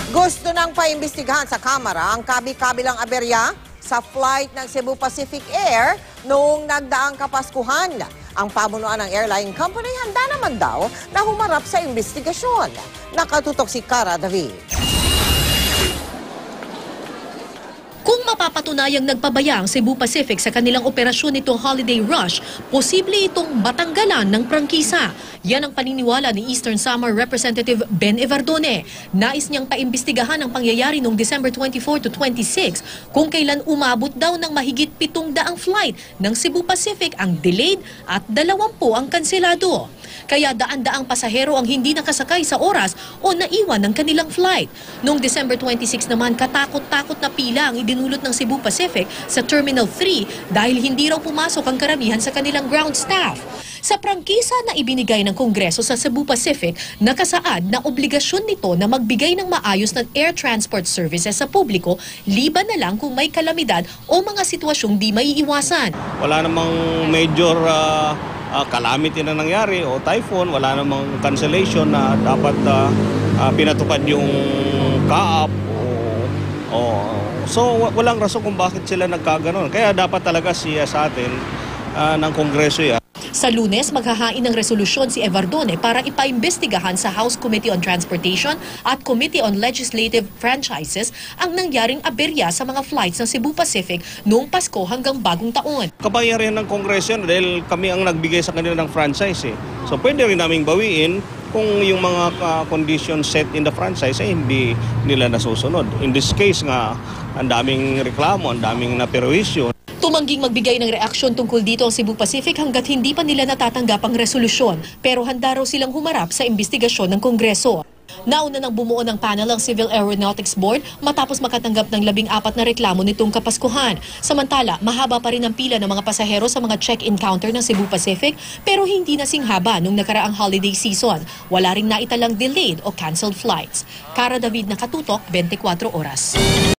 Gusto nang paimbestigahan sa Kamara ang kabi-kabilang aberya sa flight ng Cebu Pacific Air noong nagdaang Kapaskuhan. Ang pamunuan ng airline company handa naman daw na humarap sa investigasyon. Nakatutok si Cara David. Kung mapapatunayang nagpabaya ang Cebu Pacific sa kanilang operasyon nitong holiday rush, posible itong matanggalan ng prangkisa. Yan ang paniniwala ni Eastern Samar Representative Ben Evardone. Nais niyang paimbestigahan ang pangyayari noong December 24 to 26 kung kailan umabot daw ng mahigit 700 flight ng Cebu Pacific ang delayed at 20 ang kanselado. Kaya daan-daang pasahero ang hindi nakasakay sa oras o naiwan ng kanilang flight. Noong December 26 naman, katakot-takot na pila ang idinulot ng Cebu Pacific sa Terminal 3 dahil hindi raw pumasok ang karamihan sa kanilang ground staff. Sa prangkisa na ibinigay ng Kongreso sa Cebu Pacific, nakasaad na obligasyon nito na magbigay ng maayos na air transport services sa publiko, liban na lang kung may kalamidad o mga sitwasyong di maiiwasan. Wala namang major calamity na nangyari o typhoon, wala namang cancellation na dapat pinatupad yung CAAP. So walang rason kung bakit sila nagkaganon. Kaya dapat talaga siya sa atin ng Kongreso yan. Sa Lunes, maghahain ng resolusyon si Evardone para ipaimbestigahan sa House Committee on Transportation at Committee on Legislative Franchises ang nangyaring aberya sa mga flights ng Cebu Pacific noong Pasko hanggang Bagong Taon. Kapangyarihan ng Kongreso yan dahil kami ang nagbigay sa kanila ng franchise. So pwede rin naming bawiin kung yung mga conditions set in the franchise ay hindi nila nasusunod. In this case nga, ang daming reklamo, ang daming naperwisyo. Tumangging magbigay ng reaksyon tungkol dito ang Cebu Pacific hanggat hindi pa nila natatanggap ang resolusyon. Pero handa raw silang humarap sa investigasyon ng Kongreso. Nauna nang bumuo ng panel ang Civil Aeronautics Board matapos makatanggap ng 14 na reklamo nitong Kapaskuhan. Samantala, mahaba pa rin ang pila ng mga pasahero sa mga check-in counter ng Cebu Pacific pero hindi nasing haba nung nakaraang holiday season. Wala ring naitalang delayed o cancelled flights. Cara David, Nakatutok, 24 Oras.